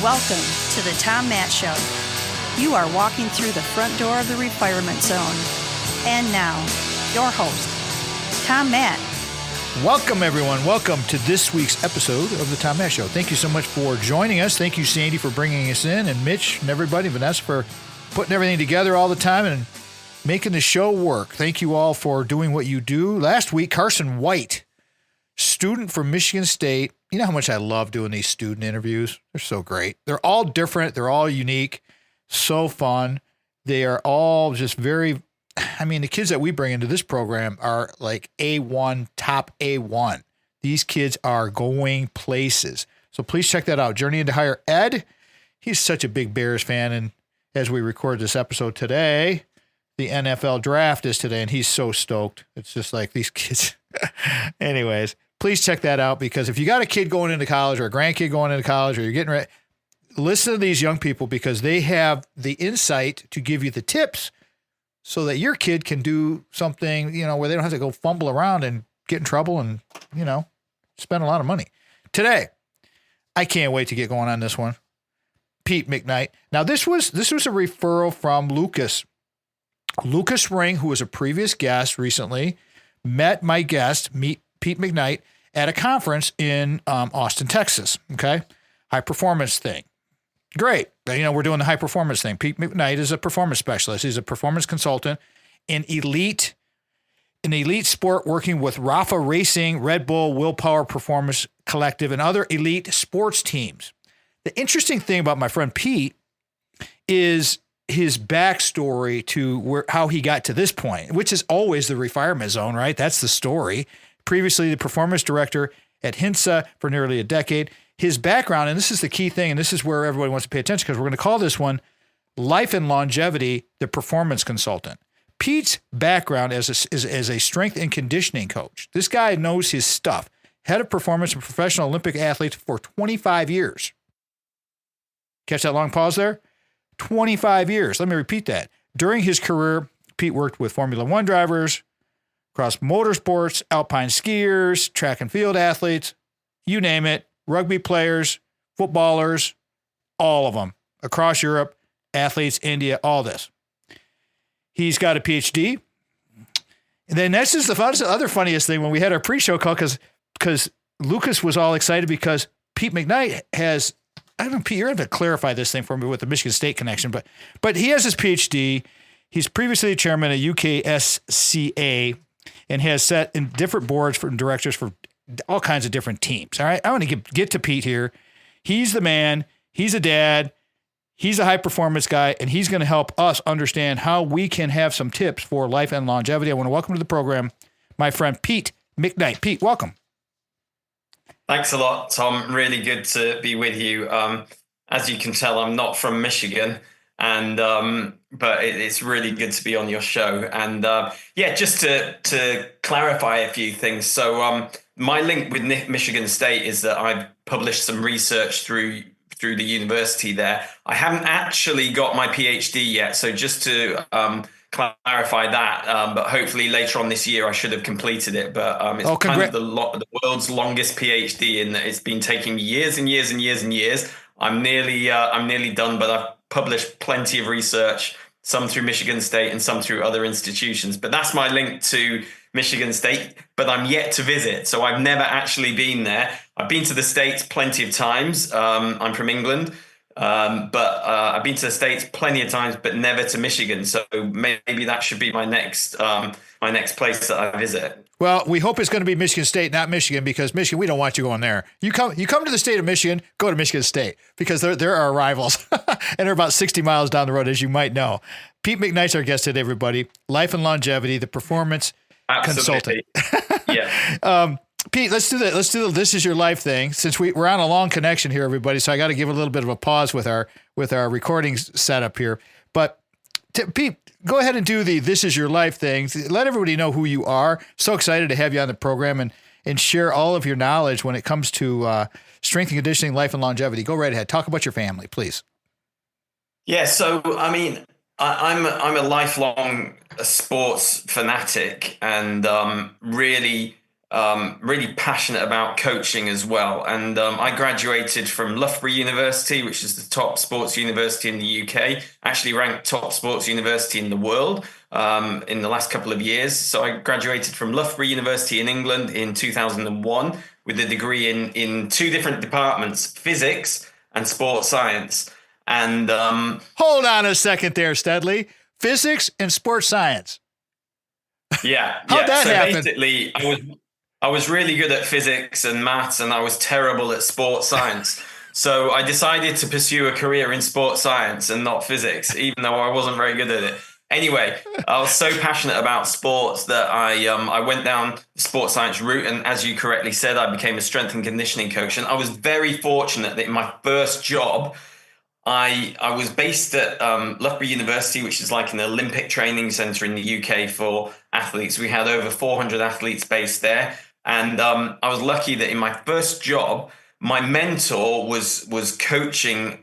Welcome to the Tom Matt Show. You are walking through the front door of the refirement zone. And now, your host, Tom Matt. Welcome, everyone. Welcome to this week's episode of the Tom Matt Show. Thank you so much for joining us. Thank you, Sandy, for bringing us in, and Mitch and everybody, Vanessa, for putting everything together all the time and making the show work. Thank you all for doing what you do. Last week, Carson White, student from Michigan State. You know how much I love doing these student interviews? They're so great. They're all different. They're all unique. So fun. They are all just very, the kids that we bring into this program are like A1, top A1. These kids are going places. So please check that out. Journey into Higher Ed. He's such a big Bears fan. And as we record this episode today, the NFL draft is today, and he's so stoked. It's just like these kids. Anyways, please check that out, because if you got a kid going into college or a grandkid going into college, or you're getting ready, listen to these young people, because they have the insight to give you the tips so that your kid can do something, where they don't have to go fumble around and get in trouble and, spend a lot of money. Today, I can't wait to get going on this one. Pete McKnight. Now, this was a referral from Lucas. Lucas Ring, who was a previous guest recently, met my guest, Pete McKnight, at a conference in Austin, Texas. Okay. High performance thing. Great. We're doing the high performance thing. Pete McKnight is a performance specialist. He's a performance consultant in elite sport, working with Rafa Racing, Red Bull, Willpower Performance Collective, and other elite sports teams. The interesting thing about my friend Pete is his backstory to how he got to this point, which is always the refirement zone, right? That's the story. Previously the performance director at Hintsafor for nearly a decade. His background, and this is the key thing, and this is where everybody wants to pay attention, because we're going to call this one Life and Longevity, the Performance Consultant. Pete's background as a strength and conditioning coach. This guy knows his stuff. Head of performance and professional Olympic athletes for 25 years. Catch that long pause there? 25 years. Let me repeat that. During his career, Pete worked with Formula One drivers, across motorsports, alpine skiers, track and field athletes, you name it, rugby players, footballers, all of them, across Europe, athletes, India, all this. He's got a PhD. And then this is the other funniest thing when we had our pre-show call, because Lucas was all excited because Pete McKnight has, I don't know, Pete, you're going to have to clarify this thing for me with the Michigan State connection, but he has his PhD. He's previously chairman of UKSCA and has sat in different boards for directors for all kinds of different teams. All right. I want to get to Pete here. He's the man. He's a dad. He's a high performance guy, and he's going to help us understand how we can have some tips for life and longevity. I want to welcome to the program my friend Pete McKnight. Pete, welcome. Thanks a lot, Tom. Really good to be with you. As you can tell, I'm not from Michigan, and but it's really good to be on your show. And just to clarify a few things. So my link with Michigan State is that I've published some research through the university there. I haven't actually got my PhD yet, so just to clarify that, but hopefully later on this year I should have completed it. But it's kind of the world's longest PhD, in that it's been taking me years and years and years and years. I'm nearly done, but I've published plenty of research, some through Michigan State and some through other institutions. But that's my link to Michigan State, but I'm yet to visit. So I've never actually been there. I've been to the States plenty of times. I'm from England. But I've been to the States plenty of times, but never to Michigan. So maybe that should be my next place that I visit. Well, we hope it's going to be Michigan State, not Michigan, because Michigan, we don't want you going there. You come to the state of Michigan, go to Michigan State, because they're our rivals, and they're about 60 miles down the road, as you might know. Pete McKnight's our guest today, everybody. Life and Longevity, the Performance Consultant. Yeah. Pete, let's do that. Let's do the This Is Your Life thing, since we're on a long connection here, everybody. So I got to give a little bit of a pause with our recording setup here. But Pete, go ahead and do the This Is Your Life thing. Let everybody know who you are. So excited to have you on the program and share all of your knowledge when it comes to strength and conditioning, life and longevity. Go right ahead. Talk about your family, please. Yeah. So, I'm a lifelong sports fanatic, and really really passionate about coaching as well. And I graduated from Loughborough University, which is the top sports university in the UK, actually ranked top sports university in the world in the last couple of years. So I graduated from Loughborough University in England in 2001 with a degree in two different departments, physics and sports science. And hold on a second there, Studley. Physics and sports science. Yeah. How'd that happen? Basically, I was really good at physics and maths, and I was terrible at sports science. So I decided to pursue a career in sports science and not physics, even though I wasn't very good at it. Anyway, I was so passionate about sports that I went down the sports science route. And as you correctly said, I became a strength and conditioning coach. And I was very fortunate that in my first job, I was based at Loughborough University, which is like an Olympic training center in the UK for athletes. We had over 400 athletes based there. And I was lucky that in my first job, my mentor was coaching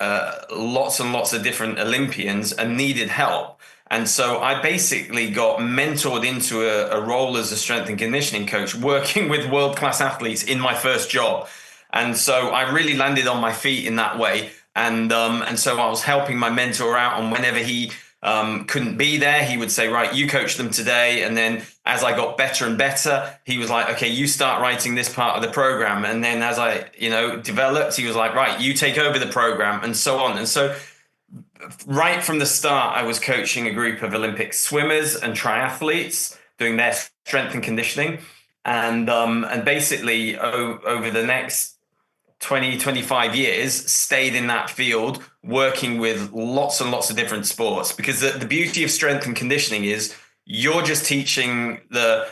lots and lots of different Olympians and needed help. And so I basically got mentored into a role as a strength and conditioning coach, working with world-class athletes in my first job. And so I really landed on my feet in that way. And so I was helping my mentor out, and whenever he couldn't be there, he would say, right, you coach them today. And then as I got better and better, he was like, okay, you start writing this part of the program. And then as I, developed, he was like, right, you take over the program, and so on. And so right from the start, I was coaching a group of Olympic swimmers and triathletes doing their strength and conditioning. And basically over the next 20, 25 years, stayed in that field, working with lots and lots of different sports. Because the beauty of strength and conditioning is you're just teaching the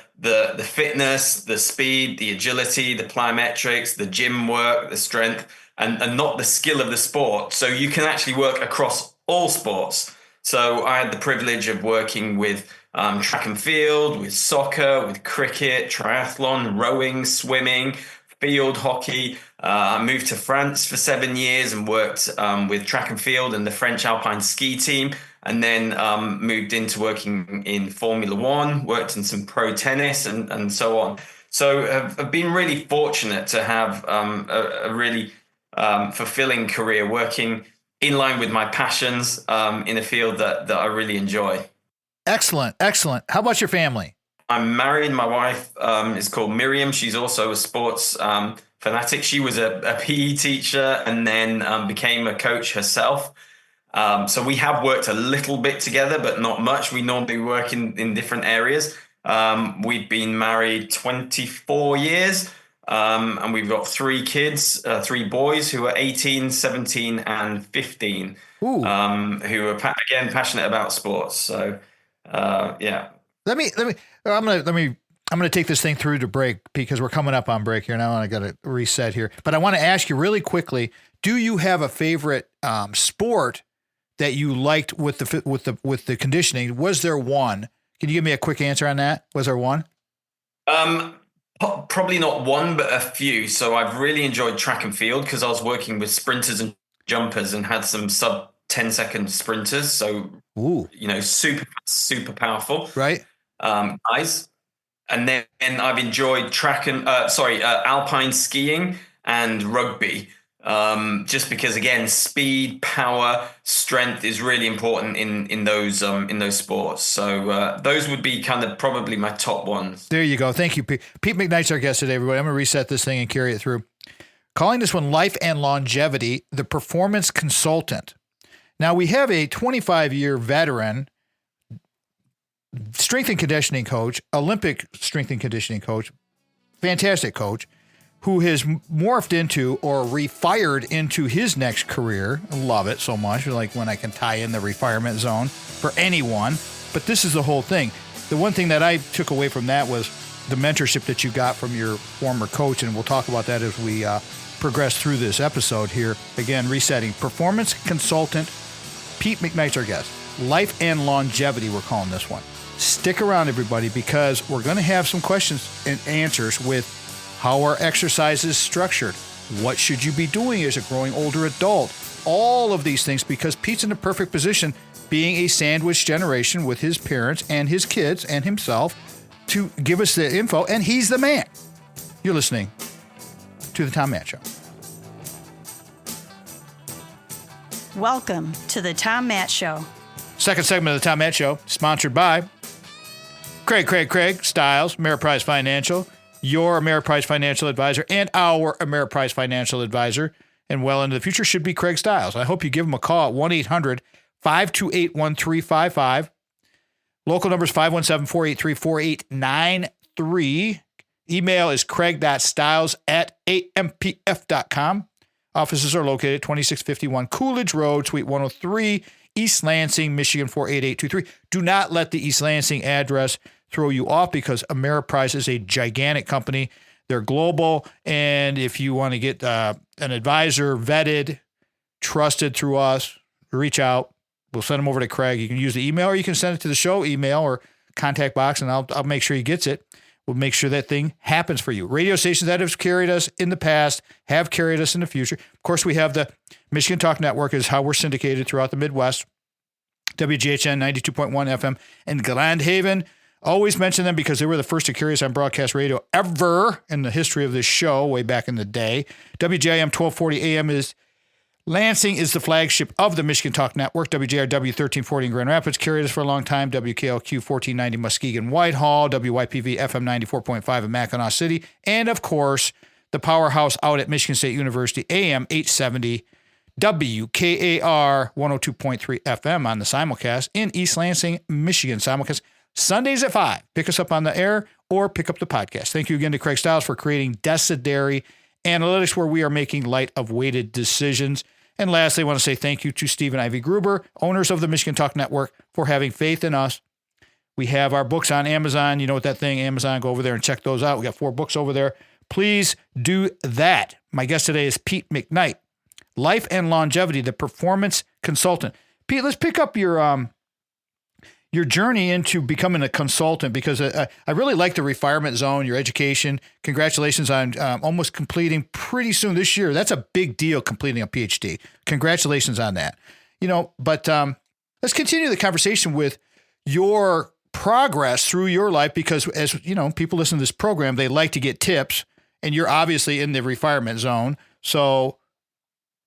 fitness, the speed, the agility, the plyometrics, the gym work, the strength, and not the skill of the sport. So you can actually work across all sports. So I had the privilege of working with track and field, with soccer, with cricket, triathlon, rowing, swimming, field hockey. I moved to France for 7 years and worked with track and field and the French alpine ski team, and then moved into working in Formula One, worked in some pro tennis and so on. So I've been really fortunate to have a really fulfilling career working in line with my passions in a field that I really enjoy. Excellent. Excellent. How about your family? I'm married. My wife is called Miriam. She's also a sports fanatic. She was a PE teacher and then became a coach herself. So we have worked a little bit together, but not much. We normally work in different areas. We've been married 24 years. And we've got 3 kids, 3 boys who are 18, 17, and 15, who are again passionate about sports. So, yeah. I'm gonna take this thing through to break because we're coming up on break here now, and I got to reset here. But I want to ask you really quickly: do you have a favorite sport that you liked with the conditioning? Was there one? Can you give me a quick answer on that? Was there one? Probably not one, but a few. So I've really enjoyed track and field because I was working with sprinters and jumpers and had some sub 10-second sprinters. So, super powerful. Right. Guys. And then I've enjoyed alpine skiing and rugby. Just because, again, speed, power, strength is really important in those sports. So those would be kind of probably my top ones. There you go. Thank you, Pete. Pete McKnight's our guest today, everybody. I'm going to reset this thing and carry it through. Calling this one Life and Longevity, the Performance Consultant. Now, we have a 25-year veteran strength and conditioning coach, Olympic strength and conditioning coach, fantastic coach, who has morphed into or refired into his next career. I love it so much. Like when I can tie in the refirement zone for anyone. But this is the whole thing. The one thing that I took away from that was the mentorship that you got from your former coach. And we'll talk about that as we progress through this episode here. Again, resetting. Performance Consultant, Pete McKnight's our guest. Life and Longevity, we're calling this one. Stick around, everybody, because we're going to have some questions and answers with how are exercises structured? What should you be doing as a growing older adult? All of these things, because Pete's in the perfect position, being a sandwich generation with his parents and his kids and himself, to give us the info, and he's the man. You're listening to The Tom Matt Show. Welcome to The Tom Matt Show. Second segment of The Tom Matt Show, sponsored by Craig Stiles, Ameriprise Financial, your Ameriprise Financial Advisor, and our Ameriprise Financial Advisor. And well into the future should be Craig Stiles. I hope you give him a call at 1-800-528-1355. Local number is 517-483-4893. Email is craig.stiles@ampf.com. Offices are located at 2651 Coolidge Road, Suite 103, East Lansing, Michigan 48823. Do not let the East Lansing address throw you off because Ameriprise is a gigantic company. They're global, and if you want to get an advisor vetted, trusted through us, reach out. We'll send them over to Craig. You can use the email, or you can send it to the show email or contact box, and I'll make sure he gets it. We'll make sure that thing happens for you. Radio stations that have carried us in the past have carried us in the future. Of course, we have the Michigan Talk Network is how we're syndicated throughout the Midwest. WGHN 92.1 FM in Grand Haven. Always mention them because they were the first to carry us on broadcast radio ever in the history of this show way back in the day. WJIM 1240 AM is Lansing is the flagship of the Michigan Talk Network. WJRW 1340 in Grand Rapids carried us for a long time. WKLQ 1490 Muskegon Whitehall. WYPV FM 94.5 in Mackinac City. And, of course, the powerhouse out at Michigan State University, AM 870, WKAR 102.3 FM on the simulcast in East Lansing, Michigan. Simulcast Sundays at 5. Pick us up on the air or pick up the podcast. Thank you again to Craig Stiles for creating Decidary Analytics, where we are making light of weighted decisions. And lastly, I want to say thank you to Steve and Ivy Gruber, owners of the Michigan Talk Network, for having faith in us. We have our books on Amazon. You know what that thing, Amazon, go over there and check those out. We got 4 books over there. Please do that. My guest today is Pete McKnight, Life and Longevity, the performance consultant. Pete, let's pick up your journey into becoming a consultant, because I really like the retirement zone, your education. Congratulations on almost completing pretty soon this year. That's a big deal, completing a PhD. Congratulations on that. But let's continue the conversation with your progress through your life, because as you know, people listen to this program, they like to get tips, and you're obviously in the retirement zone. So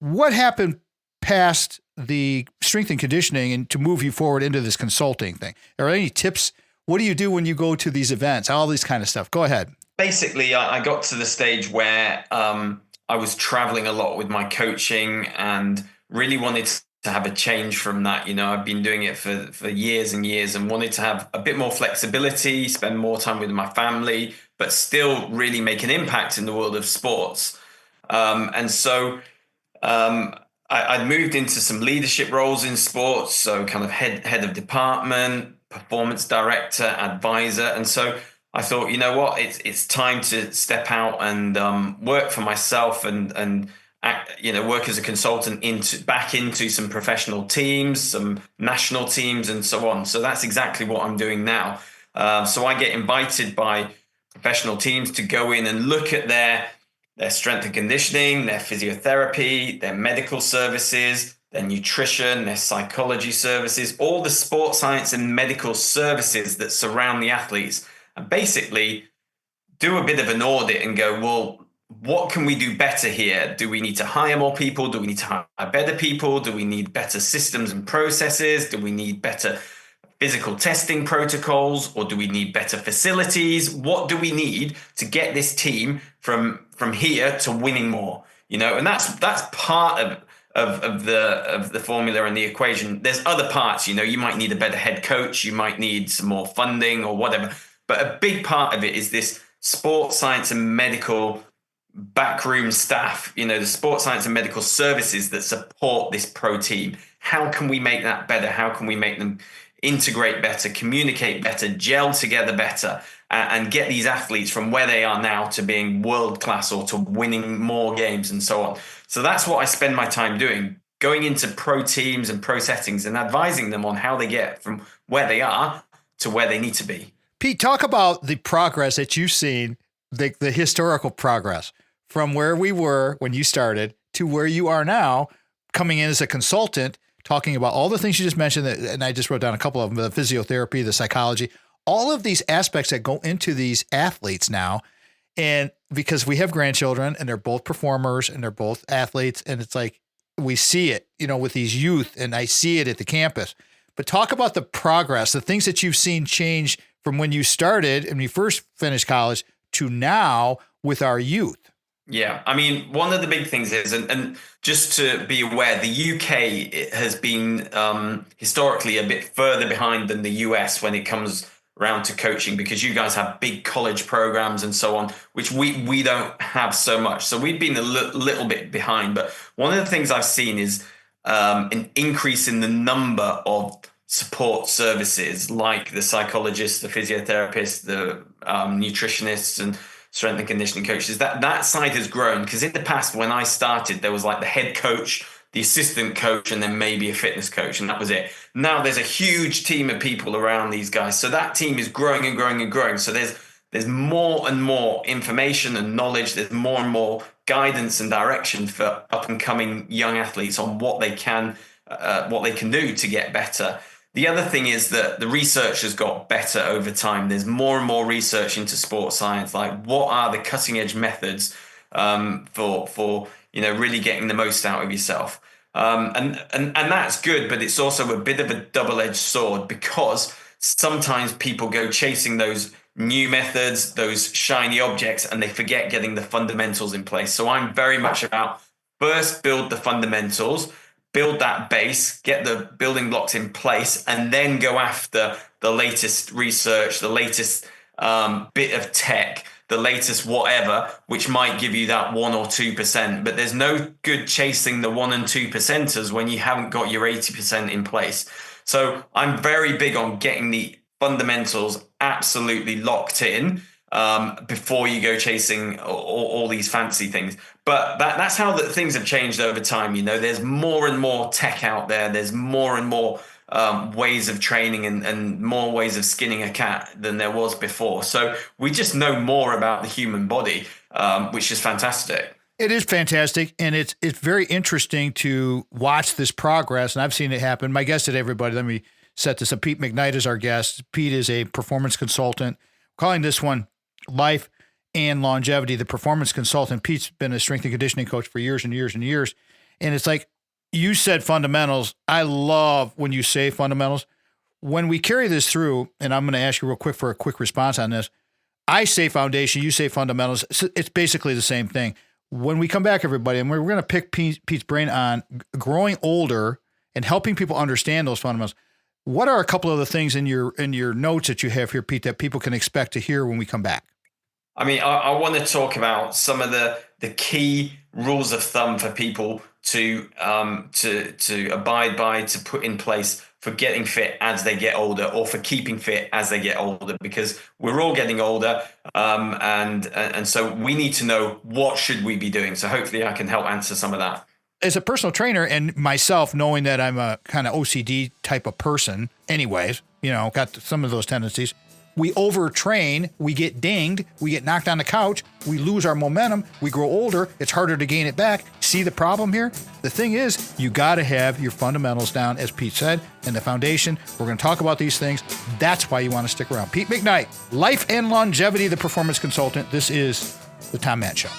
what happened past the strength and conditioning and to move you forward into this consulting thing? Are there any tips? What do you do when you go to these events? All these kind of stuff. Go ahead. Basically, I got to the stage where I was traveling a lot with my coaching and really wanted to have a change from that. I've been doing it for years and years and wanted to have a bit more flexibility, spend more time with my family, but still really make an impact in the world of sports. I'd moved into some leadership roles in sports, so kind of head of department, performance director, advisor. And so I thought, you know what, it's time to step out and work for myself and work as a consultant back into some professional teams, some national teams, and so on. So that's exactly what I'm doing now. So I get invited by professional teams to go in and look at their strength and conditioning, their physiotherapy, their medical services, their nutrition, their psychology services, all the sports science and medical services that surround the athletes, and basically do a bit of an audit and go, well, what can we do better here? Do we need to hire more people? Do we need to hire better people? Do we need better systems and processes? Do we need better physical testing protocols, or do we need better facilities? What do we need to get this team from here to winning more? And that's part of the formula and the equation. There's other parts. You might need a better head coach, you might need some more funding or whatever. But a big part of it is this sports science and medical backroom staff. The sports science and medical services that support this pro team. How can we make that better? How can we make them integrate better, communicate better, gel together better, and get these athletes from where they are now to being world class or to winning more games and so on? So that's what I spend my time doing, going into pro teams and pro settings and advising them on how they get from where they are to where they need to be. Pete, talk about the progress that you've seen, the historical progress from where we were when you started to where you are now, coming in as a consultant, talking about all the things you just mentioned, and I just wrote down a couple of them, the physiotherapy, the psychology, all of these aspects that go into these athletes now. And because we have grandchildren and they're both performers and they're both athletes, and it's like, we see it, with these youth, and I see it at the campus. But talk about the progress, the things that you've seen change from when you started and you first finished college to now with our youth. Yeah, I mean, one of the big things is, and just to be aware, the UK has been historically a bit further behind than the US when it comes around to coaching, because you guys have big college programs and so on, which we don't have so much. So we've been a little bit behind. But one of the things I've seen is an increase in the number of support services, like the psychologists, the physiotherapists, the nutritionists, and strength and conditioning coaches. That side has grown, because in the past, when I started, there was like the head coach, the assistant coach, and then maybe a fitness coach, and that was it. Now there's a huge team of people around these guys. So that team is growing and growing and growing. So there's more and more information and knowledge. There's more and more guidance and direction for up and coming young athletes on what they can do to get better. The other thing is that the research has got better over time. There's more and more research into sports science, like what are the cutting edge methods for really getting the most out of yourself. And that's good, but it's also a bit of a double-edged sword, because sometimes people go chasing those new methods, those shiny objects, and they forget getting the fundamentals in place. So I'm very much about first build the fundamentals, build that base, get the building blocks in place, and then go after the latest research, the latest bit of tech, the latest whatever, which might give you that 1 or 2%. But there's no good chasing the 1 and 2%ers when you haven't got your 80% in place. So I'm very big on getting the fundamentals absolutely locked in before you go chasing all these fancy things. But that's how things have changed over time. There's more and more tech out there. There's more and more ways of training and more ways of skinning a cat than there was before. So we just know more about the human body, which is fantastic. It is fantastic, and it's very interesting to watch this progress, and I've seen it happen. My guest today, everybody, let me set this up. Pete McKnight is our guest. Pete is a performance consultant. Calling this one Life and Longevity, the performance consultant. Pete's been a strength and conditioning coach for years and years and years, and it's like, you said fundamentals. I love when you say fundamentals. When we carry this through, and I'm going to ask you real quick for a quick response on this. I say foundation, you say fundamentals. It's basically the same thing. When we come back, everybody, and we're going to pick Pete's brain on growing older and helping people understand those fundamentals. What are a couple of the things in your notes that you have here, Pete, that people can expect to hear when we come back? I mean, I want to talk about some of the key rules of thumb for people to abide by, to put in place for getting fit as they get older, or for keeping fit as they get older, because we're all getting older, and so we need to know what should we be doing. So hopefully I can help answer some of that. As a personal trainer, and myself knowing that I'm a kind of OCD type of person anyways, got some of those tendencies. We overtrain, we get dinged, we get knocked on the couch, we lose our momentum, we grow older, it's harder to gain it back. See the problem here? The thing is, you got to have your fundamentals down, as Pete said, and the foundation. We're going to talk about these things. That's why you want to stick around. Pete McKnight, Life and Longevity, the performance consultant. This is the Tom Matt Show.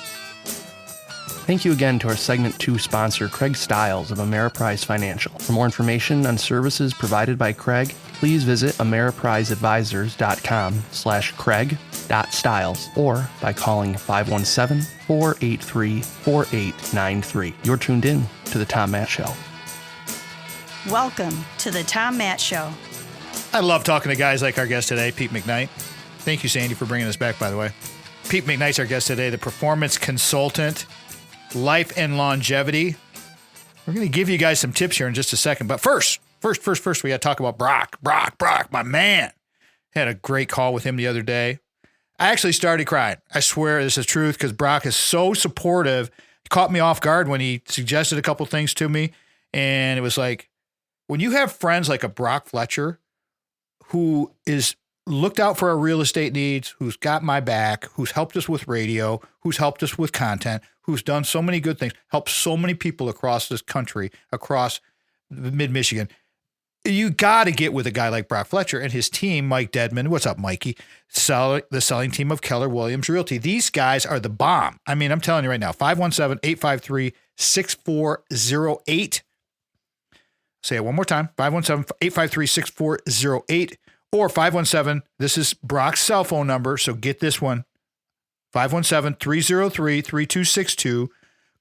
Thank you again to our Segment 2 sponsor, Craig Stiles of Ameriprise Financial. For more information on services provided by Craig, please visit ameripriseadvisors.com/Craig.Stiles or by calling 517-483-4893. You're tuned in to The Tom Matt Show. Welcome to the Tom Matt Show. I love talking to guys like our guest today, Pete McKnight. Thank you, Sandy, for bringing us back, by the way. Pete McKnight's our guest today, the performance consultant, Life and Longevity. We're going to give you guys some tips here in just a second. But first, we got to talk about Brock, my man. Had a great call with him the other day. I actually started crying. I swear this is truth, because Brock is so supportive. He caught me off guard when he suggested a couple things to me. And it was like, when you have friends like a Brock Fletcher, who is looked out for our real estate needs, who's got my back, who's helped us with radio, who's helped us with content, who's done so many good things, helped so many people across this country, across mid-Michigan. you got to get with a guy like Brock Fletcher and his team, Mike Dedman. What's up, Mikey? The selling team of Keller Williams Realty. These guys are the bomb. I mean, I'm telling you right now, 517-853-6408. Say it one more time, 517-853-6408 or 517, this is Brock's cell phone number, so get this one, 517-303-3262.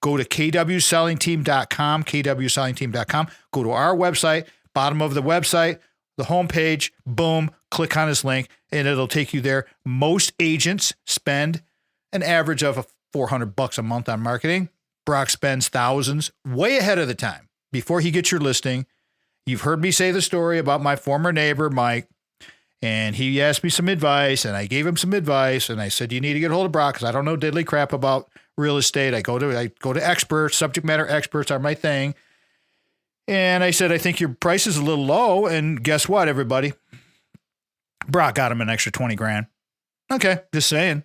Go to kwsellingteam.com, kwsellingteam.com. Go to our website, bottom of the website, the homepage, boom, click on this link, and it'll take you there. Most agents spend an average of $400 a month on marketing. Brock spends thousands, way ahead of the time. Before he gets your listing, you've heard me say the story about my former neighbor, Mike, and he asked me some advice, and I gave him some advice, and I said, you need to get a hold of Brock because I don't know diddly crap about real estate. I go to experts, subject matter experts are my thing. And I said, I think your price is a little low. And guess what, everybody? Brock got him an extra 20 grand. Okay, just saying.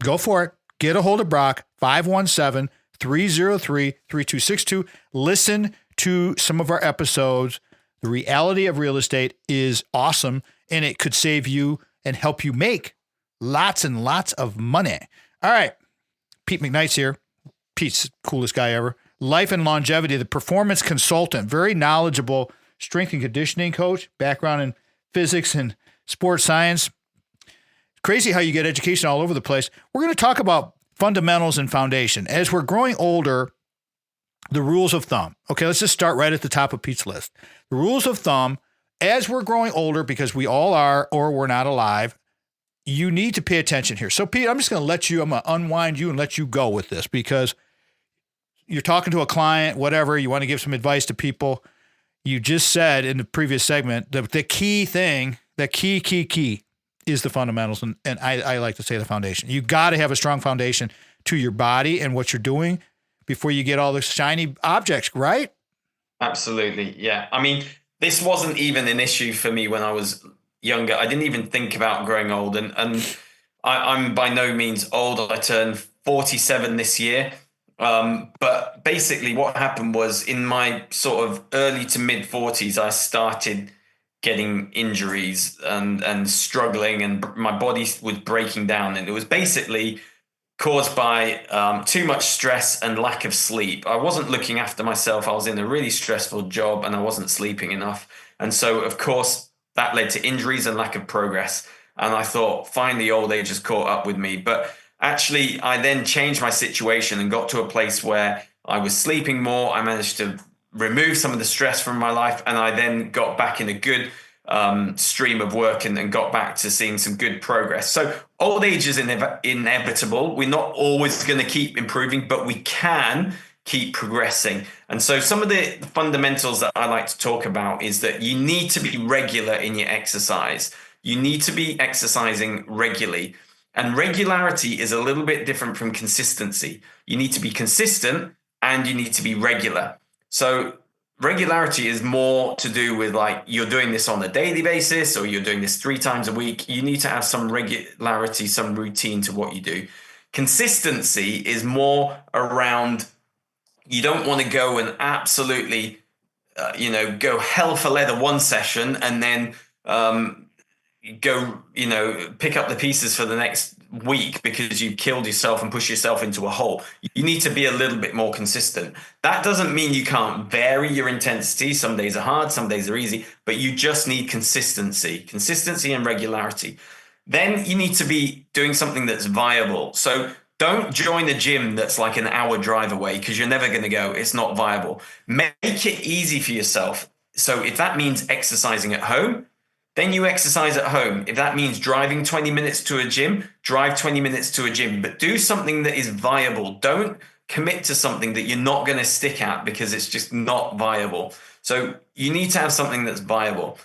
Go for it. Get a hold of Brock, 517-303-3262. Listen to some of our episodes. The reality of real estate is awesome, and it could save you and help you make lots and lots of money. All right. Pete McKnight's here. Pete's the coolest guy ever. Life and longevity, the performance consultant, very knowledgeable strength and conditioning coach, background in physics and sports science. Crazy how you get education all over the place. We're going to talk about fundamentals and foundation. As we're growing older, the rules of thumb. Okay, let's just start right at the top of Pete's list. The rules of thumb, as we're growing older, because we all are or we're not alive, you need to pay attention here. So, Pete, I'm just going to unwind you and let you go with this because you're talking to a client, whatever, you want to give some advice to people. You just said in the previous segment, the key thing, the key is the fundamentals. And I like to say the foundation. You got to have a strong foundation to your body and what you're doing before you get all the shiny objects, right? Absolutely. Yeah. I mean, this wasn't even an issue for me when I was younger. I didn't even think about growing old. And I'm by no means old. I turned 47 this year. But basically what happened was in my sort of early to mid 40s, I started getting injuries and struggling, and my body was breaking down. And it was basically caused by too much stress and lack of sleep. I wasn't looking after myself. I was in a really stressful job and I wasn't sleeping enough. And so, of course, that led to injuries and lack of progress. And I thought, finally, old age has caught up with me. But actually, I then changed my situation and got to a place where I was sleeping more. I managed to remove some of the stress from my life. And I then got back in a good stream of work and got back to seeing some good progress. So old age is inevitable. We're not always going to keep improving, but we can keep progressing. And so some of the fundamentals that I like to talk about is that you need to be regular in your exercise. You need to be exercising regularly. And regularity is a little bit different from consistency. You need to be consistent and you need to be regular. So regularity is more to do with like you're doing this on a daily basis or you're doing this 3 times a week. You need to have some regularity, some routine to what you do. Consistency is more around you don't want to go and absolutely, go hell for leather one session and then go, pick up the pieces for the next week because you've killed yourself and pushed yourself into a hole. You need to be a little bit more consistent. That doesn't mean you can't vary your intensity. Some days are hard, some days are easy, but you just need consistency and regularity. Then you need to be doing something that's viable. So don't join a gym that's like an hour drive away because you're never going to go. It's not viable. Make it easy for yourself. So if that means exercising at home, then you exercise at home. If that means driving 20 minutes to a gym, drive 20 minutes to a gym, but do something that is viable. Don't commit to something that you're not going to stick at because it's just not viable. So you need to have something that's viable.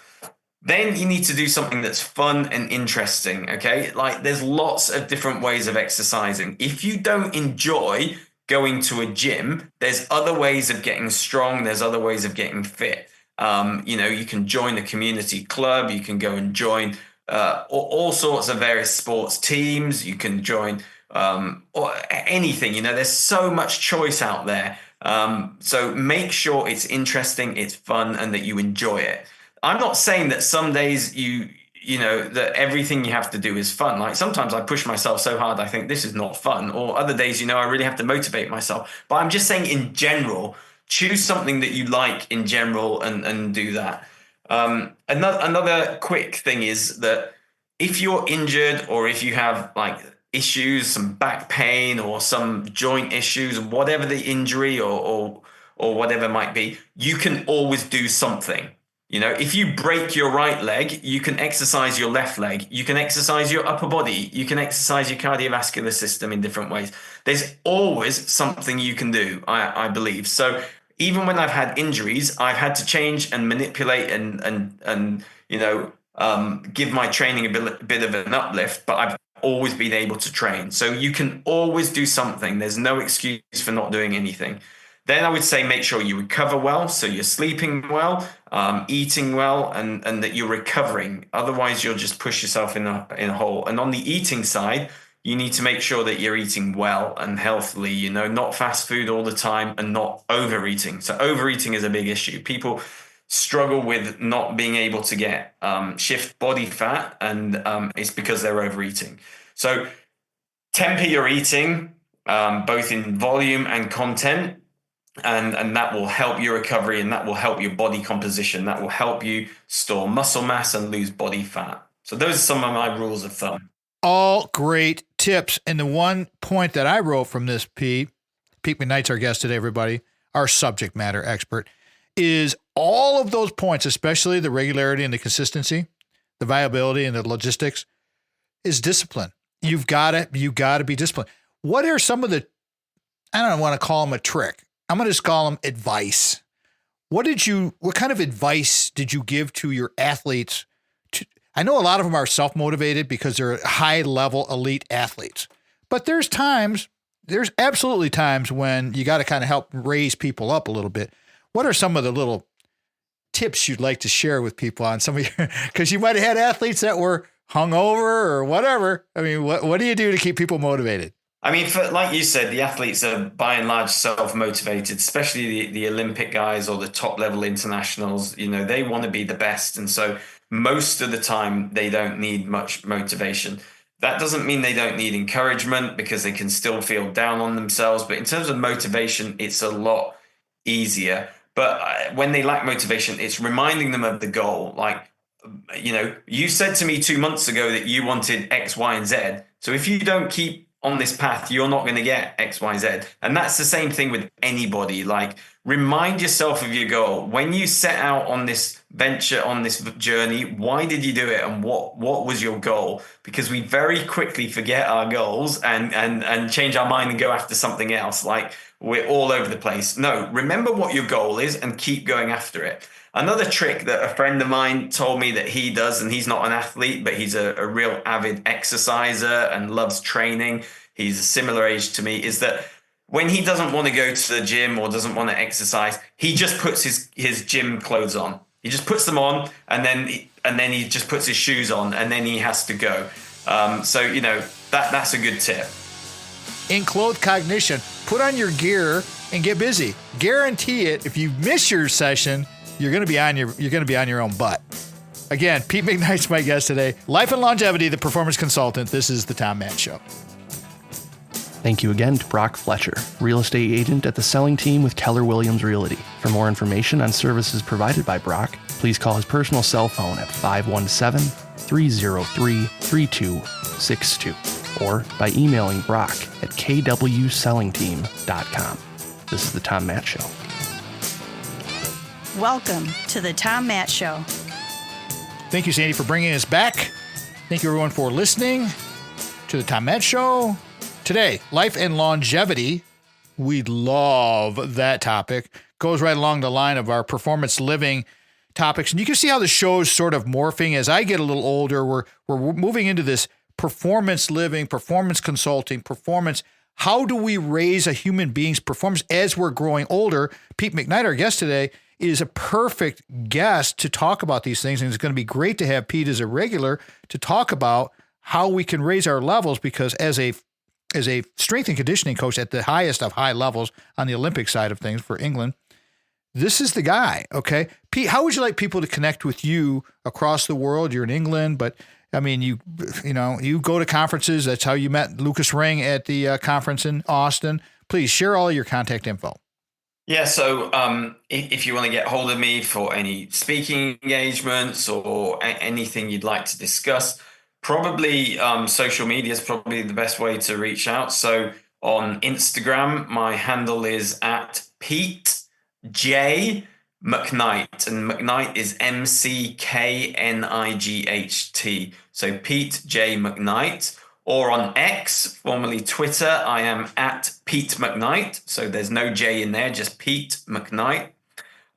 Then you need to do something that's fun and interesting, okay? Like there's lots of different ways of exercising. If you don't enjoy going to a gym, there's other ways of getting strong. There's other ways of getting fit. You can join a community club. You can go and join all sorts of various sports teams. You can join or anything. There's so much choice out there. So make sure it's interesting, it's fun, and that you enjoy it. I'm not saying that some days that everything you have to do is fun. Like sometimes I push myself so hard, I think this is not fun. Or other days, I really have to motivate myself. But I'm just saying in general, choose something that you like in general and do that. Another quick thing is that if you're injured or if you have like issues, some back pain or some joint issues, whatever the injury or whatever might be, you can always do something. If you break your right leg, you can exercise your left leg. You can exercise your upper body. You can exercise your cardiovascular system in different ways. There's always something you can do, I believe. So even when I've had injuries, I've had to change and manipulate and give my training a bit of an uplift, but I've always been able to train. So you can always do something. There's no excuse for not doing anything. Then I would say make sure you recover well. So you're sleeping well, eating well, and that you're recovering. Otherwise, you'll just push yourself in a hole. And on the eating side, you need to make sure that you're eating well and healthily, not fast food all the time and not overeating. So overeating is a big issue. People struggle with not being able to get shift body fat, and it's because they're overeating. So temper your eating, both in volume and content. And that will help your recovery, and that will help your body composition. That will help you store muscle mass and lose body fat. So those are some of my rules of thumb. All great tips. And the one point that I wrote from this, Pete McKnight's our guest today, everybody, our subject matter expert, is all of those points, especially the regularity and the consistency, the viability and the logistics, is discipline. You've got to be disciplined. What are some of the, I don't want to call them a trick, I'm going to just call them advice. What kind of advice did you give to your athletes? I know a lot of them are self-motivated because they're high level elite athletes, but there's absolutely times when you got to kind of help raise people up a little bit. What are some of the little tips you'd like to share with people on some of your, because you might have had athletes that were hungover or whatever. I mean, what do you do to keep people motivated? I mean, like you said, the athletes are by and large self-motivated, especially the Olympic guys or the top level internationals. They want to be the best. And so most of the time they don't need much motivation. That doesn't mean they don't need encouragement, because they can still feel down on themselves. But in terms of motivation, it's a lot easier. But when they lack motivation, it's reminding them of the goal. Like, you said to me 2 months ago that you wanted X, Y, and Z. So if you don't keep on this path, you're not going to get X, Y, Z. And that's the same thing with anybody. Like, remind yourself of your goal. When you set out on this venture, on this journey, why did you do it? And what was your goal? Because we very quickly forget our goals and change our mind and go after something else. Like, we're all over the place. No, remember what your goal is and keep going after it. Another trick that a friend of mine told me that he does, and he's not an athlete, but he's a real avid exerciser and loves training. He's a similar age to me, is that when he doesn't want to go to the gym or doesn't want to exercise, he just puts his gym clothes on. He just puts them on, and then he just puts his shoes on, and then he has to go. So that's a good tip. In clothes cognition, put on your gear and get busy. Guarantee it. If you miss your session, you're going to be on your own butt. Again, Pete McKnight's my guest today. Life and Longevity, the performance consultant. This is the Tom Matt Show. Thank you again to Brock Fletcher, real estate agent at the selling team with Keller Williams Realty. For more information on services provided by Brock, please call his personal cell phone at 517-303-3262 or by emailing Brock at kwsellingteam.com. This is the Tom Matt Show. Welcome to the Tom Matt Show. Thank you, Sandy, for bringing us back. Thank you, everyone, for listening to the Tom Matt Show. Today, life and longevity. We love that topic. Goes right along the line of our performance living topics. And you can see how the show's sort of morphing. As I get a little older, we're moving into this performance living, performance consulting, performance. How do we raise a human being's performance as we're growing older? Pete McKnight, our guest today, is a perfect guest to talk about these things. And it's going to be great to have Pete as a regular to talk about how we can raise our levels, because as a as a strength and conditioning coach at the highest of high levels on the Olympic side of things for England. This is the guy. Okay. Pete, how would you like people to connect with you across the world? You're in England, but I mean, you go to conferences. That's how you met Lucas Ring at the conference in Austin. Please share all of your contact info. Yeah, so if you want to get hold of me for any speaking engagements or anything you'd like to discuss, probably social media is probably the best way to reach out. So on Instagram, my handle is at Pete J McKnight, and McKnight is McKnight. So Pete J McKnight. Or on X, formerly Twitter, I am at Pete McKnight. So there's no J in there, just Pete McKnight.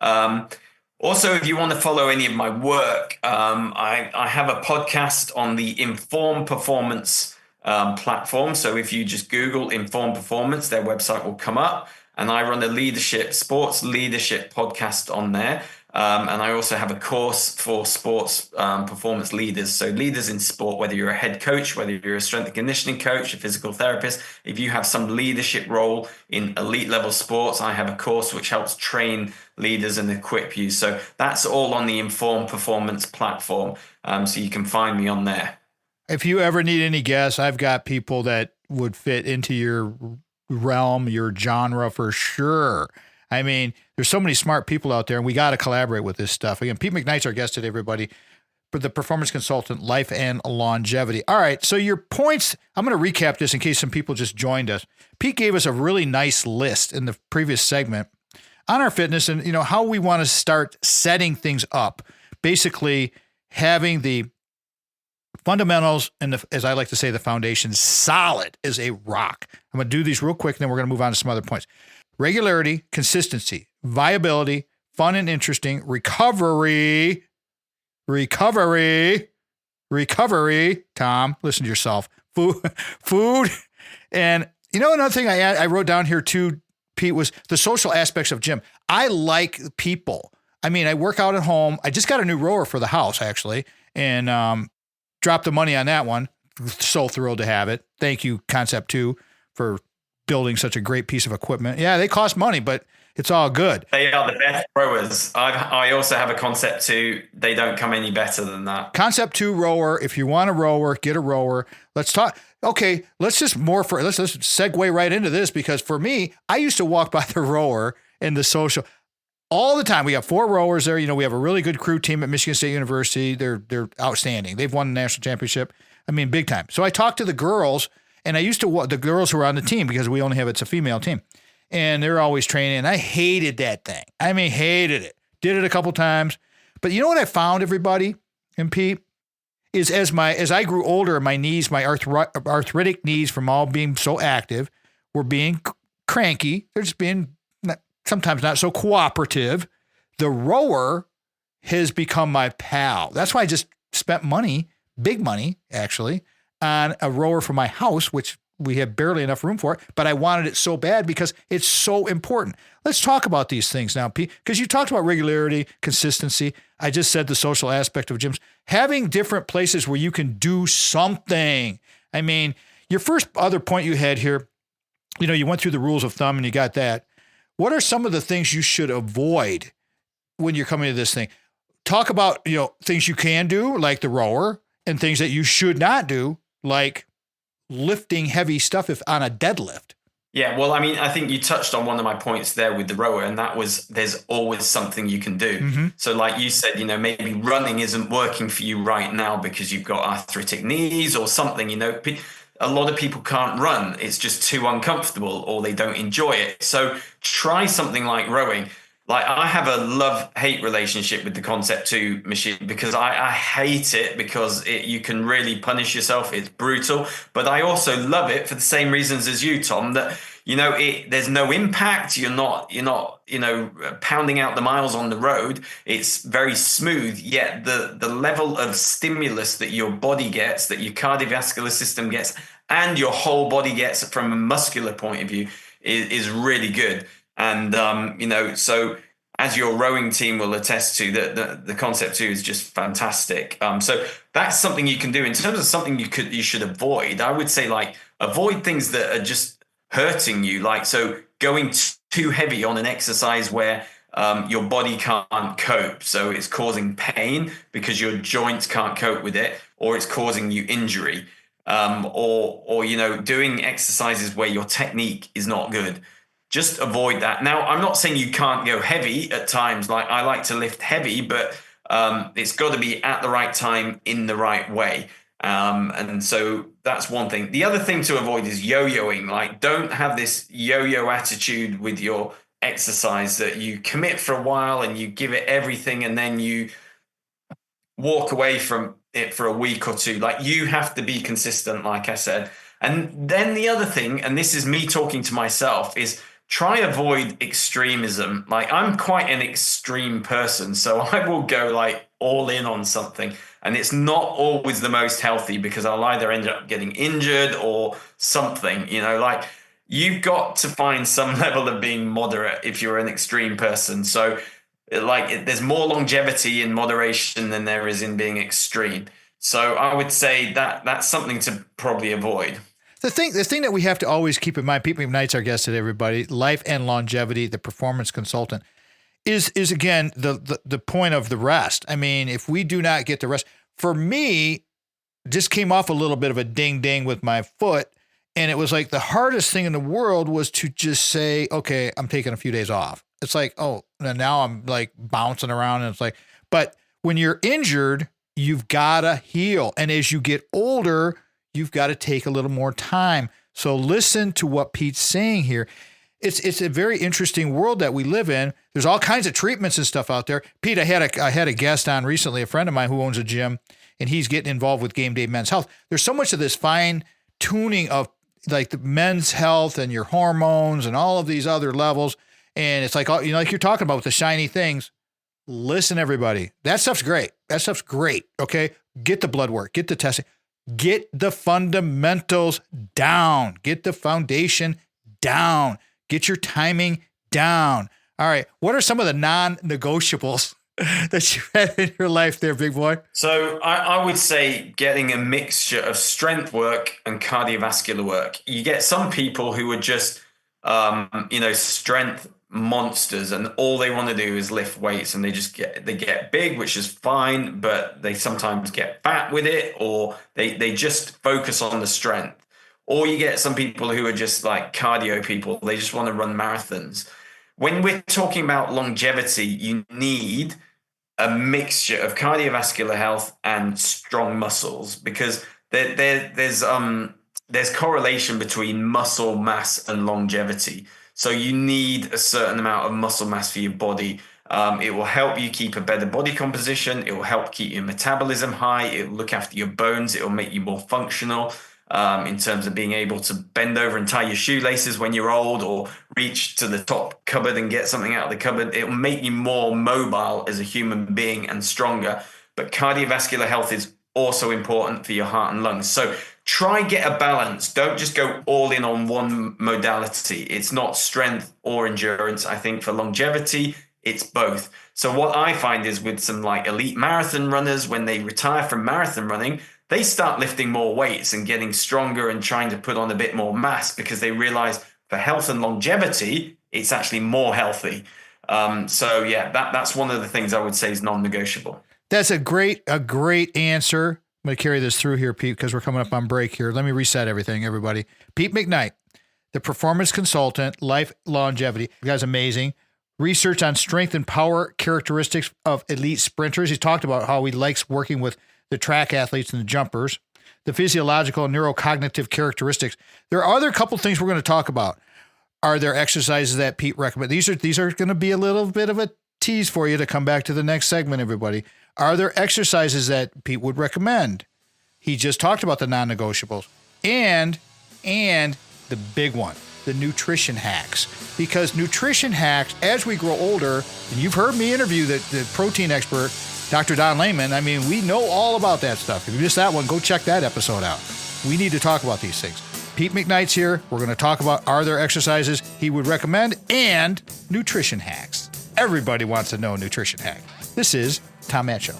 Also, if you want to follow any of my work, I have a podcast on the Inform Performance platform. So if you just Google Inform Performance, their website will come up. And I run a sports leadership podcast on there. And I also have a course for sports performance leaders. So leaders in sport, whether you're a head coach, whether you're a strength and conditioning coach, a physical therapist, if you have some leadership role in elite level sports, I have a course which helps train leaders and equip you. So that's all on the Inform Performance platform. So you can find me on there. If you ever need any guests, I've got people that would fit into your realm, your genre for sure. I mean, there's so many smart people out there, and we got to collaborate with this stuff. Again, Pete McKnight's our guest today, everybody, for the performance consultant, life and longevity. All right, so your points, I'm going to recap this in case some people just joined us. Pete gave us a really nice list in the previous segment on our fitness and, how we want to start setting things up. Basically, having the fundamentals and, as I like to say, the foundation solid as a rock. I'm going to do these real quick, and then we're going to move on to some other points. Regularity, consistency, viability, fun and interesting, recovery, Tom, listen to yourself, food. And another thing I wrote down here too, Pete, was the social aspects of gym. I like people. I mean, I work out at home. I just got a new rower for the house actually. And, dropped the money on that one. So thrilled to have it. Thank you, Concept 2, for building such a great piece of equipment. Yeah, they cost money, but it's all good. They are the best rowers. I also have a Concept 2. They don't come any better than that. Concept 2 rower. If you want a rower, get a rower. Let's talk. Okay, let's segue right into this, because for me, I used to walk by the rower in the social all the time. We got 4 rowers there. We have a really good crew team at Michigan State University. They're outstanding. They've won the national championship. I mean, big time. So I talked to the girls, and I used to walk the girls who were on the team, because it's a female team, and they're always training. And I hated that thing. I mean, hated it. Did it a couple times. But you know what I found, everybody and Pete, is as I grew older, my knees, my arthritic knees from all being so active were being cranky. They're just being sometimes not so cooperative. The rower has become my pal. That's why I just spent money, big money actually, on a rower for my house, which we have barely enough room for, but I wanted it so bad because it's so important. Let's talk about these things now, Pete, because you talked about regularity, consistency. I just said the social aspect of gyms, having different places where you can do something. I mean, your first other point you had here, you went through the rules of thumb and you got that. What are some of the things you should avoid when you're coming to this thing? Talk about, things you can do, like the rower, and things that you should not do, like lifting heavy stuff if on a deadlift. Yeah, well, I mean, I think you touched on one of my points there with the rower, and that was there's always something you can do. Mm-hmm. So like you said, maybe running isn't working for you right now because you've got arthritic knees or something, A lot of people can't run. It's just too uncomfortable, or they don't enjoy it. So try something like rowing. Like I have a love-hate relationship with the Concept 2 machine, because I hate it because you can really punish yourself. It's brutal. But I also love it for the same reasons as you, Tom, that, there's no impact. You're not pounding out the miles on the road. It's very smooth, yet the level of stimulus that your body gets, that your cardiovascular system gets, and your whole body gets from a muscular point of view is really good. And, so as your rowing team will attest to, the concept too is just fantastic. So that's something you can do. In terms of something you should avoid, I would say like avoid things that are just hurting you. Like, so going too heavy on an exercise where your body can't cope. So it's causing pain because your joints can't cope with it, or it's causing you injury. Or doing exercises where your technique is not good. Just avoid that. Now, I'm not saying you can't go heavy at times. Like, I like to lift heavy, but it's got to be at the right time in the right way. And so that's one thing. The other thing to avoid is yo-yoing. Like, don't have this yo-yo attitude with your exercise that you commit for a while and you give it everything and then you walk away from it for a week or two. Like, you have to be consistent, like I said. And then the other thing, and this is me talking to myself, is try avoid extremism. Like, I'm quite an extreme person, so I will go like all in on something, and it's not always the most healthy because I'll either end up getting injured or something, like you've got to find some level of being moderate if you're an extreme person. So like, there's more longevity in moderation than there is in being extreme. So I would say that that's something to probably avoid. The thing that we have to always keep in mind, Pete McKnight's our guest today, everybody, life and longevity, the performance consultant, is again, the point of the rest. I mean, if we do not get the rest, for me, just came off a little bit of a ding with my foot. And it was like the hardest thing in the world was to just say, okay, I'm taking a few days off. It's like, oh, now I'm like bouncing around. And it's like, but when you're injured, you've got to heal. And as you get older, you've got to take a little more time. So listen to what Pete's saying here. It's a very interesting world that we live in. There's all kinds of treatments and stuff out there. Pete, I had a guest on recently, a friend of mine who owns a gym, and he's getting involved with Game Day Men's Health. There's so much of this fine tuning of like the men's health and your hormones and all of these other levels. And it's like, like you're talking about with the shiny things. Listen, everybody, that stuff's great. That stuff's great. Okay. Get the blood work, get the testing, get the fundamentals down, get the foundation down, get your timing down. All right. What are some of the non-negotiables that you've had in your life there, big boy? So I would say getting a mixture of strength work and cardiovascular work. You get some people who are just, strength monsters, and all they want to do is lift weights, and they get big, which is fine, but they sometimes get fat with it, or they just focus on the strength. Or you get some people who are just like cardio people. They just want to run marathons. When we're talking about longevity, you need a mixture of cardiovascular health and strong muscles, because there's correlation between muscle mass and longevity. So you need a certain amount of muscle mass for your body. It will help you keep a better body composition. It will help keep your metabolism high. It will look after your bones. It will make you more functional in terms of being able to bend over and tie your shoelaces when you're old, or reach to the top cupboard and get something out of the cupboard. It will make you more mobile as a human being and stronger. But cardiovascular health is also important for your heart and lungs. So try get a balance. Don't just go all in on one modality. It's not strength or endurance. I think for longevity, it's both. So what I find is with some like elite marathon runners, when they retire from marathon running, they start lifting more weights and getting stronger and trying to put on a bit more mass, because they realize for health and longevity, it's actually more healthy. So yeah, that's one of the things I would say is non-negotiable. That's a great answer. I'm going to carry this through here, Pete, because we're coming up on break here. Let me reset everything, everybody. Pete McKnight, the performance consultant, life longevity. The guy's amazing. Research on strength and power characteristics of elite sprinters. He talked about how he likes working with the track athletes and the jumpers, the physiological and neurocognitive characteristics. There are other couple things we're going to talk about. Are there exercises that Pete recommends? These are going to be a little bit of a tease for you to come back to the next segment, everybody. Are there exercises that Pete would recommend? He just talked about the non-negotiables and the big one, the nutrition hacks. Because nutrition hacks, as we grow older, and you've heard me interview the protein expert, Dr. Don Lehman. I mean, we know all about that stuff. If you missed that one, go check that episode out. We need to talk about these things. Pete McKnight's here. We're going to talk about, are there exercises he would recommend and nutrition hacks everybody wants to know nutrition hack. This is Tom Matt Show.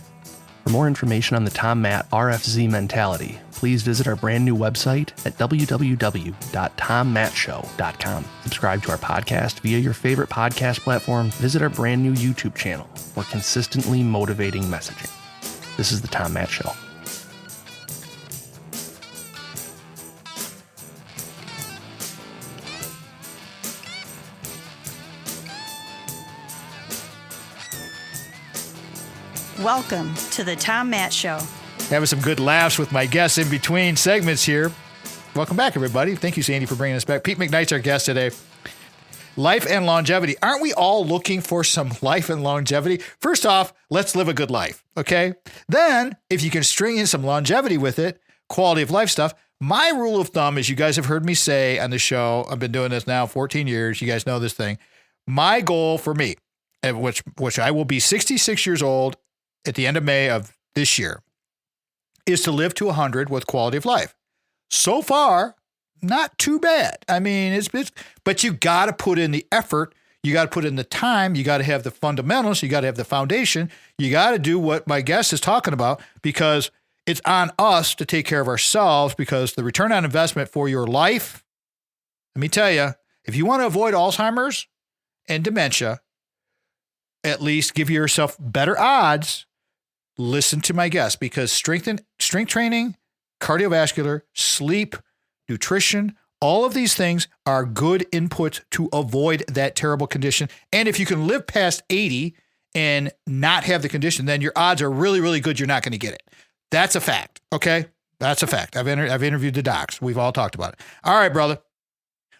For more information on the Tom Matt RFZ mentality, please visit our brand new website at www.tommattshow.com. Subscribe to our podcast via your favorite podcast platform. Visit our brand new YouTube channel for consistently motivating messaging. This is the Tom Matt Show. Welcome to the Tom Matt Show. Having some good laughs with my guests in between segments here. Welcome back, everybody. Thank you, Sandy, for bringing us back. Pete McKnight's our guest today. Life and longevity. Aren't we all looking for some life and longevity? First off, let's live a good life, okay? Then, if you can string in some longevity with it, quality of life stuff, my rule of thumb is, you guys have heard me say on the show, I've been doing this now 14 years. You guys know this thing. My goal for me, which I will be 66 years old at the end of May of this year, is to live to 100 with quality of life. So far, not too bad. I mean, but you got to put in the effort. You got to put in the time. You got to have the fundamentals. You got to have the foundation. You got to do what my guest is talking about, because it's on us to take care of ourselves, because the return on investment for your life, let me tell you, if you want to avoid Alzheimer's and dementia, at least give yourself better odds. Listen to my guest, because strength training, cardiovascular, sleep, nutrition, all of these things are good inputs to avoid that terrible condition. And if you can live past 80 and not have the condition, then your odds are really, really good you're not going to get it. That's a fact. Okay? That's a fact. I've interviewed the docs. We've all talked about it. All right, brother.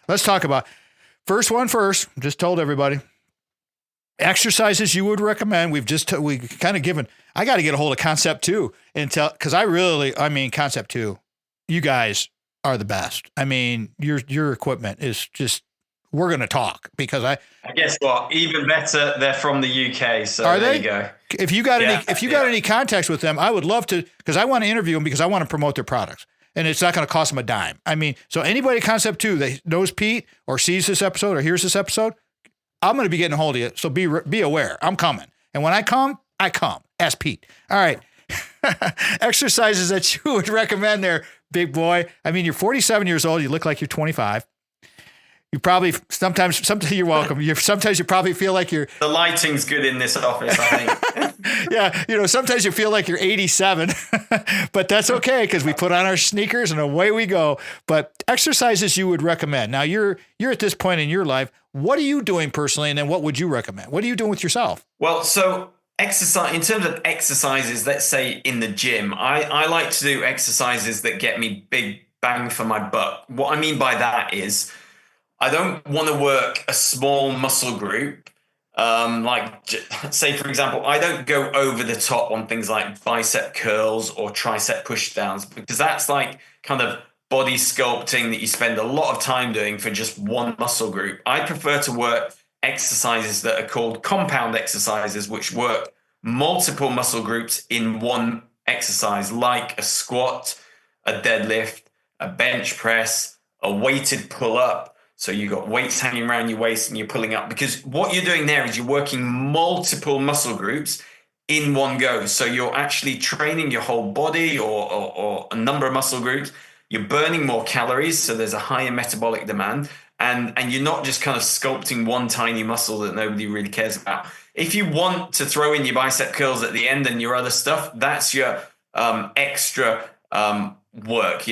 Let's talk about first one first. Just told everybody. Exercises you would recommend. We kind of given, I got to get a hold of Concept 2 because Concept 2, you guys are the best. I mean, your equipment is just, we're going to talk, because I guess what, even better, they're from the UK. So there you go. If you got any contacts with them, I would love to, because I want to interview them, because I want to promote their products. And it's not going to cost them a dime. I mean, so anybody at Concept 2 that knows Pete or sees this episode or hears this episode, I'm going to be getting a hold of you. So be aware. I'm coming. And when I come. Ask Pete. All right. Exercises that you would recommend there, big boy. I mean, you're 47 years old. You look like you're 25. You probably sometimes you're welcome. Sometimes you probably feel like you're. The lighting's good in this office, I think. Yeah. Sometimes you feel like you're 87, but that's okay, because we put on our sneakers and away we go. But exercises you would recommend. Now you're at this point in your life. What are you doing personally? And then what would you recommend? What are you doing with yourself? Well, so exercise, in terms of exercises, let's say in the gym, I like to do exercises that get me big bang for my buck. What I mean by that is, I don't want to work a small muscle group. Say, for example, I don't go over the top on things like bicep curls or tricep push downs, because that's like kind of body sculpting that you spend a lot of time doing for just one muscle group. I prefer to work exercises that are called compound exercises, which work multiple muscle groups in one exercise, like a squat, a deadlift, a bench press, a weighted pull-up. So you've got weights hanging around your waist and you're pulling up, because what you're doing there is you're working multiple muscle groups in one go. So you're actually training your whole body or a number of muscle groups. You're burning more calories, so there's a higher metabolic demand. And you're not just kind of sculpting one tiny muscle that nobody really cares about. If you want to throw in your bicep curls at the end and your other stuff, that's your extra work,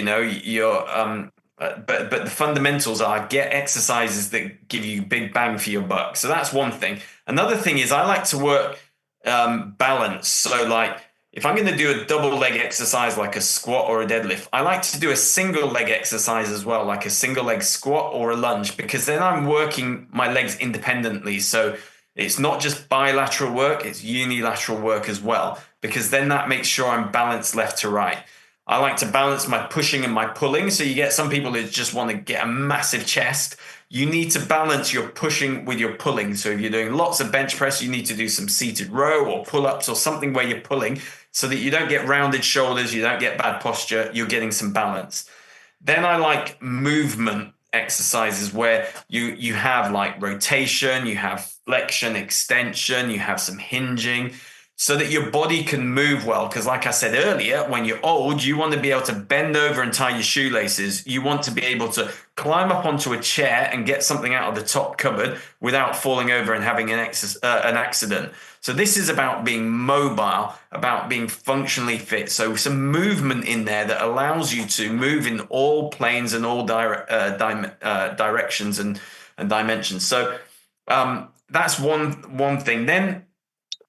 but the fundamentals are get exercises that give you big bang for your buck. So that's one thing. Another thing is I like to work balance. So like if I'm going to do a double leg exercise like a squat or a deadlift, I like to do a single leg exercise as well, like a single leg squat or a lunge, because then I'm working my legs independently. So it's not just bilateral work, it's unilateral work as well, because then that makes sure I'm balanced left to right. I like to balance my pushing and my pulling. So you get some people that just want to get a massive chest. You need to balance your pushing with your pulling. So if you're doing lots of bench press, you need to do some seated row or pull-ups or something where you're pulling so that you don't get rounded shoulders, you don't get bad posture, you're getting some balance. Then I like movement exercises where you have like rotation, you have flexion, extension, you have some hinging, so that your body can move well. Because like I said earlier, when you're old, you want to be able to bend over and tie your shoelaces. You want to be able to climb up onto a chair and get something out of the top cupboard without falling over and having an accident. So this is about being mobile, about being functionally fit. So some movement in there that allows you to move in all planes and all directions and dimensions. So that's one thing. Then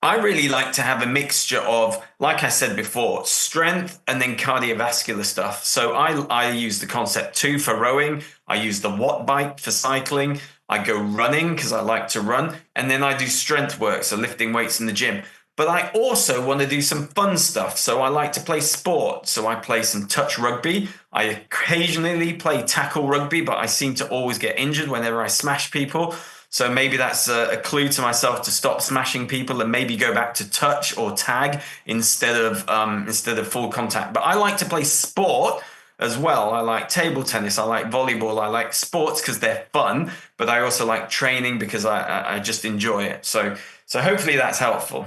I really like to have a mixture of, like I said before, strength and then cardiovascular stuff. So I use the Concept 2 for rowing. I use the Watt bike for cycling. I go running because I like to run. And then I do strength work, so lifting weights in the gym. But I also want to do some fun stuff. So I like to play sport. So I play some touch rugby. I occasionally play tackle rugby, but I seem to always get injured whenever I smash people. So maybe that's a clue to myself to stop smashing people and maybe go back to touch or tag instead of full contact. But I like to play sport as well. I like table tennis. I like volleyball. I like sports because they're fun. But I also like training because I just enjoy it. So hopefully that's helpful.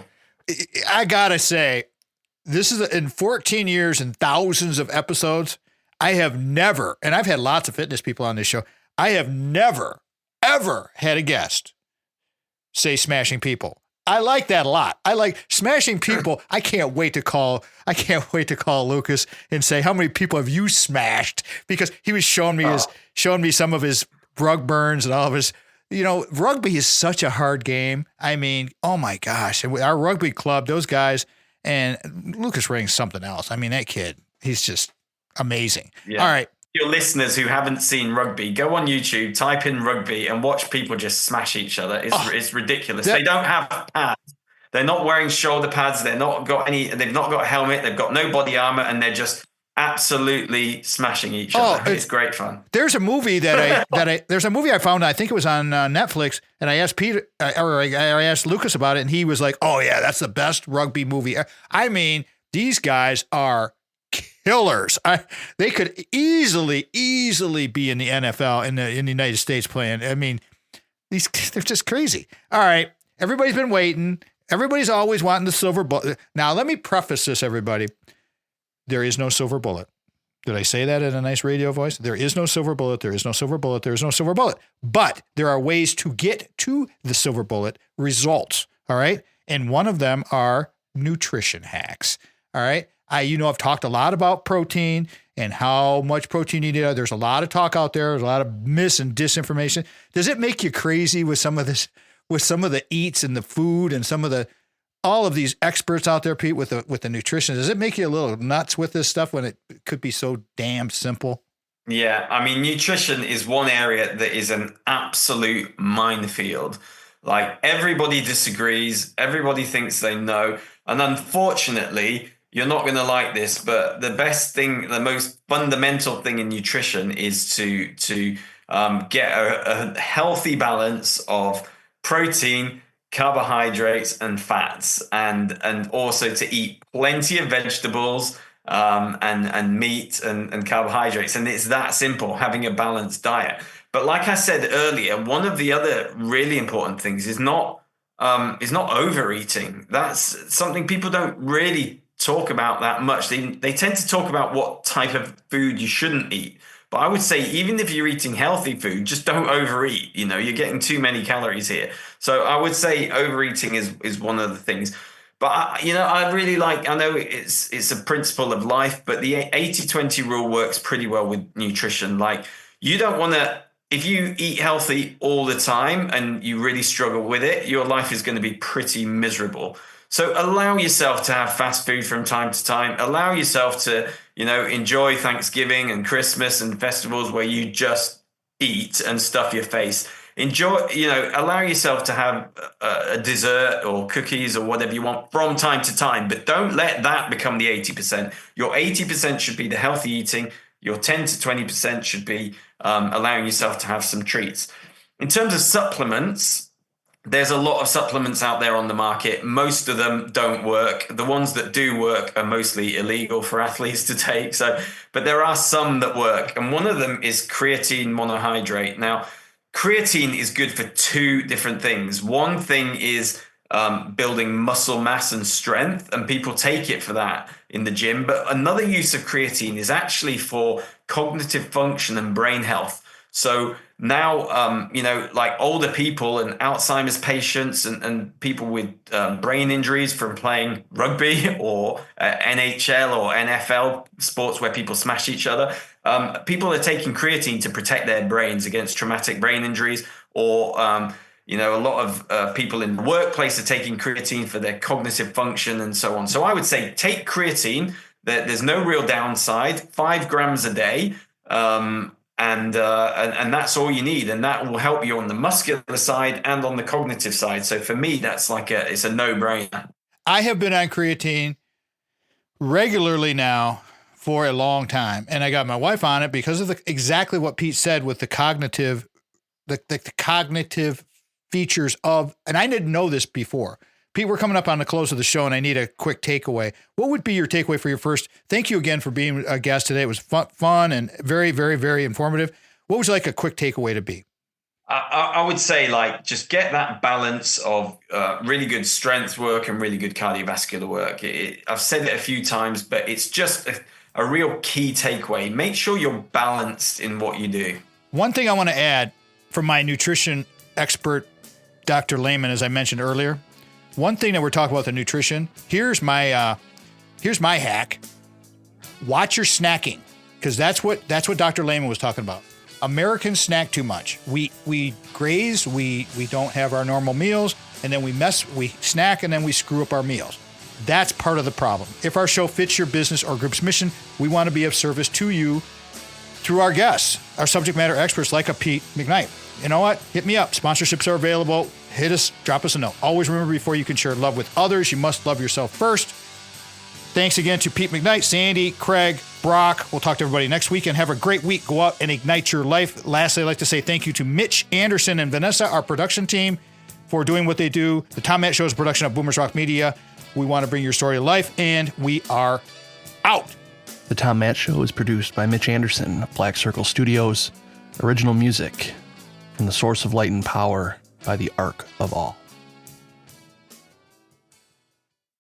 I gotta say, this is in 14 years and thousands of episodes. I have never, and I've had lots of fitness people on this show. I have never, ever had a guest say smashing people. I like that a lot. I like smashing people. I can't wait to call Lucas and say, how many people have you smashed? Because he was showing me some of his rug burns and all of his, rugby is such a hard game. I mean, oh my gosh. Our rugby club, those guys, and Lucas Ring's something else. I mean, that kid, he's just amazing. Yeah. All right. Your listeners who haven't seen rugby, go on YouTube, type in rugby and watch people just smash each other. It's ridiculous. They don't have pads. They're not wearing shoulder pads. They've not got a helmet. They've got no body armor, and they're just absolutely smashing each other. It's great fun. There's a movie there's a movie I found. I think it was on Netflix, and I asked I asked Lucas about it, and he was like, "Oh yeah, that's the best rugby movie." I mean, these guys are killers. They could easily be in the NFL in the United States playing. I mean, they're just crazy. All right, everybody's been waiting. Everybody's always wanting the silver bullet. Now, let me preface this, everybody. There is no silver bullet. Did I say that in a nice radio voice? There is no silver bullet. There is no silver bullet. There is no silver bullet. But there are ways to get to the silver bullet results. All right. And one of them are nutrition hacks. All right. I've talked a lot about protein and how much protein you need. There's a lot of talk out there. There's a lot of mis and disinformation. Does it make you crazy with some of this, with some of the eats and the food and all of these experts out there, Pete, with the nutrition? Does it make you a little nuts with this stuff when it could be so damn simple? Yeah. I mean, nutrition is one area that is an absolute minefield. Like, everybody disagrees. Everybody thinks they know. And unfortunately, you're not going to like this, but the best thing, the most fundamental thing in nutrition is to get a healthy balance of protein, carbohydrates, and fats, and also to eat plenty of vegetables and meat and carbohydrates. And it's that simple, having a balanced diet. But like I said earlier, one of the other really important things is not overeating. That's something people don't really talk about that much. They tend to talk about what type of food you shouldn't eat. But I would say, even if you're eating healthy food, just don't overeat. You're getting too many calories here. So I would say overeating is one of the things. But I really like, I know it's a principle of life, but the 80-20 rule works pretty well with nutrition. Like, you don't want to, if you eat healthy all the time and you really struggle with it, your life is going to be pretty miserable. So allow yourself to have fast food from time to time. Allow yourself to, enjoy Thanksgiving and Christmas and festivals where you just eat and stuff your face. Allow yourself to have a dessert or cookies or whatever you want from time to time, but don't let that become the 80%. Your 80% should be the healthy eating. Your 10 to 20% should be allowing yourself to have some treats. In terms of supplements, there's a lot of supplements out there on the market. Most of them don't work. The ones that do work are mostly illegal for athletes to take. But there are some that work. And one of them is creatine monohydrate. Now, creatine is good for two different things. One thing is building muscle mass and strength, and people take it for that in the gym. But another use of creatine is actually for cognitive function and brain health. So now, like older people and Alzheimer's patients and people with brain injuries from playing rugby or NHL or NFL sports where people smash each other, people are taking creatine to protect their brains against traumatic brain injuries, or a lot of people in the workplace are taking creatine for their cognitive function and so on. So I would say take creatine. There's no real downside. 5 grams a day. And that's all you need, and that will help you on the muscular side and on the cognitive side. So for me, that's it's a no-brainer. I have been on creatine regularly now for a long time, and I got my wife on it because of exactly what Pete said with the cognitive features of, and I didn't know this before. Pete, we're coming up on the close of the show, and I need a quick takeaway. What would be your takeaway for your first? Thank you again for being a guest today. It was fun and very, very, very informative. What would you like a quick takeaway to be? I would say just get that balance of really good strength work and really good cardiovascular work. I've said it a few times, but it's just a real key takeaway. Make sure you're balanced in what you do. One thing I want to add from my nutrition expert, Dr. Lehman, as I mentioned earlier, one thing that we're talking about the nutrition, here's my hack. Watch your snacking, because that's what Dr. Lehman was talking about. Americans snack too much. We graze, we don't have our normal meals, and then we snack, and then we screw up our meals. That's part of the problem. If our show fits your business or group's mission, we want to be of service to you through our guests, our subject matter experts like a Pete McKnight. You know what? Hit me up. Sponsorships are available. Hit us, drop us a note. Always remember, before you can share love with others, you must love yourself first. Thanks again to Pete McKnight, Sandy, Craig, Brock. We'll talk to everybody next week, and have a great week. Go out and ignite your life. Lastly, I'd like to say thank you to Mitch Anderson and Vanessa, our production team, for doing what they do. The Tom Matt Show is a production of Boomers Rock Media. We want to bring your story to life, and we are out. The Tom Matt Show is produced by Mitch Anderson of Black Circle Studios. Original music from The Source of Light and Power by The Arc of All.